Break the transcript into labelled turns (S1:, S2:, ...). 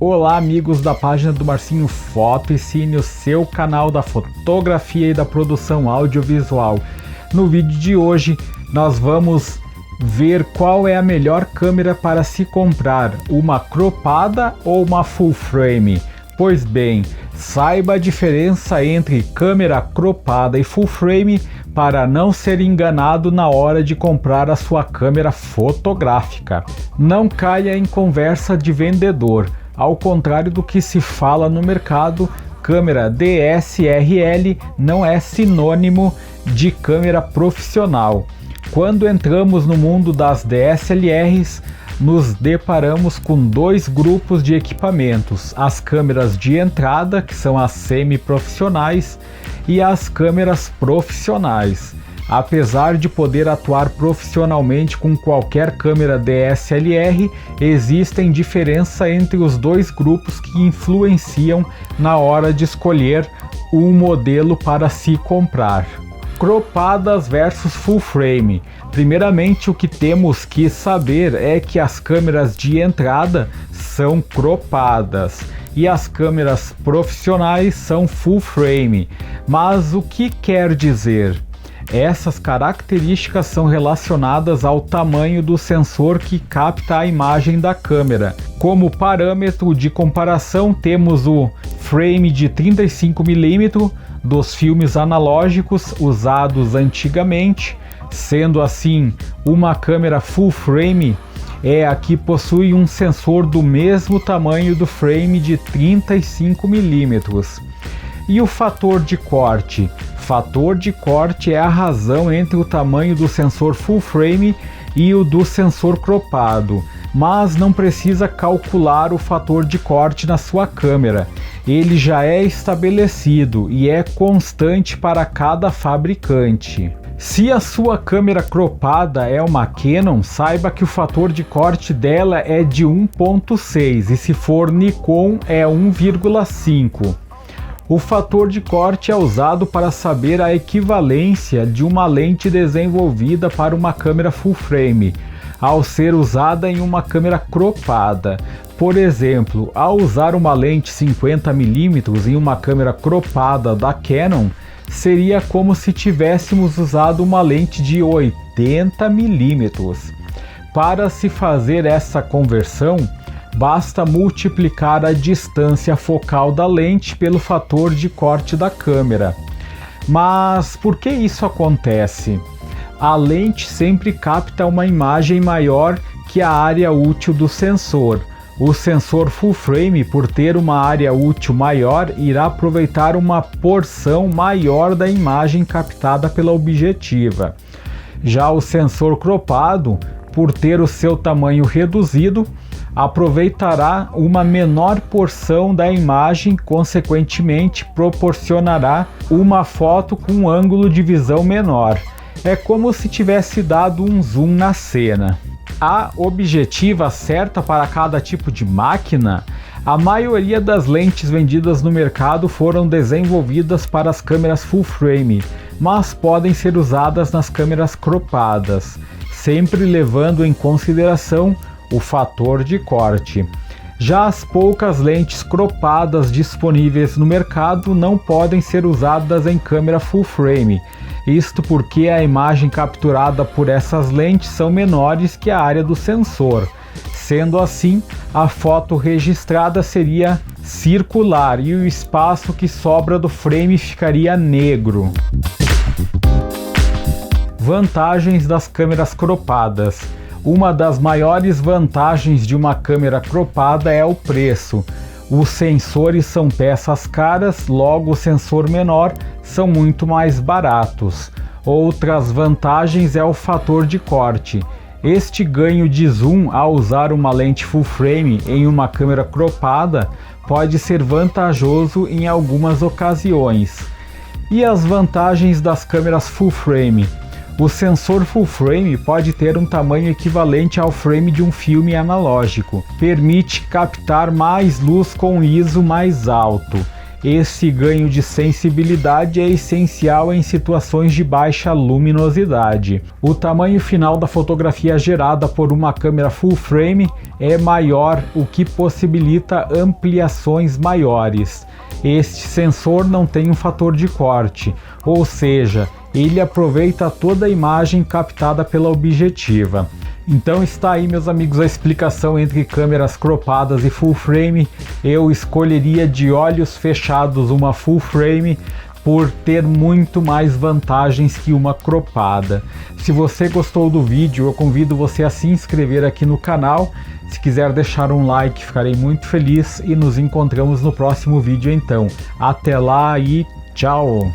S1: Olá amigos da página do Marcinho Foto e Cine, o seu canal da fotografia e da produção audiovisual. No vídeo de hoje nós vamos ver qual é a melhor câmera para se comprar, uma cropada ou uma full frame. Pois bem, saiba a diferença entre câmera cropada e full frame para não ser enganado na hora de comprar a sua câmera fotográfica. Não caia em conversa de vendedor. Ao contrário do que se fala no mercado, câmera DSLR não é sinônimo de câmera profissional. Quando entramos no mundo das DSLRs, nos deparamos com dois grupos de equipamentos: as câmeras de entrada, que são as semi-profissionais, e as câmeras profissionais. Apesar de poder atuar profissionalmente com qualquer câmera DSLR, existem diferenças entre os dois grupos que influenciam na hora de escolher um modelo para se comprar. Cropadas versus full frame. Primeiramente, o que temos que saber é que as câmeras de entrada são cropadas e as câmeras profissionais são full frame. Mas o que quer dizer? Essas características são relacionadas ao tamanho do sensor que capta a imagem da câmera. Como parâmetro de comparação, temos o frame de 35mm dos filmes analógicos usados antigamente. Sendo assim, uma câmera full frame é a que possui um sensor do mesmo tamanho do frame de 35mm. E o fator de corte? Fator de corte é a razão entre o tamanho do sensor full frame e o do sensor cropado, mas não precisa calcular o fator de corte na sua câmera. Ele já é estabelecido e é constante para cada fabricante. Se a sua câmera cropada é uma Canon, saiba que o fator de corte dela é de 1.6 e se for Nikon é 1,5. O fator de corte é usado para saber a equivalência de uma lente desenvolvida para uma câmera full frame, ao ser usada em uma câmera cropada. Por exemplo, ao usar uma lente 50mm em uma câmera cropada da Canon, seria como se tivéssemos usado uma lente de 80mm. Para se fazer essa conversão, basta multiplicar a distância focal da lente pelo fator de corte da câmera. Mas por que isso acontece? A lente sempre capta uma imagem maior que a área útil do sensor. O sensor full frame, por ter uma área útil maior, irá aproveitar uma porção maior da imagem captada pela objetiva. Já o sensor cropado, por ter o seu tamanho reduzido, aproveitará uma menor porção da imagem, consequentemente proporcionará uma foto com um ângulo de visão menor. É como se tivesse dado um zoom na cena. A objetiva certa para cada tipo de máquina? A maioria das lentes vendidas no mercado foram desenvolvidas para as câmeras full frame, mas podem ser usadas nas câmeras cropadas, sempre levando em consideração o fator de corte. Já as poucas lentes cropadas disponíveis no mercado não podem ser usadas em câmera full frame, isto porque a imagem capturada por essas lentes são menores que a área do sensor. Sendo assim, a foto registrada seria circular e o espaço que sobra do frame ficaria negro. Vantagens das câmeras cropadas. Uma das maiores vantagens de uma câmera cropada é o preço. Os sensores são peças caras, logo o sensor menor são muito mais baratos. Outras vantagens é o fator de corte. Este ganho de zoom ao usar uma lente full frame em uma câmera cropada pode ser vantajoso em algumas ocasiões. E as vantagens das câmeras full frame? O sensor full frame pode ter um tamanho equivalente ao frame de um filme analógico, permite captar mais luz com ISO mais alto, Esse ganho de sensibilidade é essencial em situações de baixa luminosidade. O tamanho final da fotografia gerada por uma câmera full frame é maior, o que possibilita ampliações maiores. Este sensor não tem um fator de corte, ou seja, ele aproveita toda a imagem captada pela objetiva. Então está aí, meus amigos, a explicação entre câmeras cropadas e full frame. Eu escolheria de olhos fechados uma full frame por ter muito mais vantagens que uma cropada. Se você gostou do vídeo, eu convido você a se inscrever aqui no canal. Se quiser deixar um like, ficarei muito feliz e nos encontramos no próximo vídeo então. Até lá e tchau!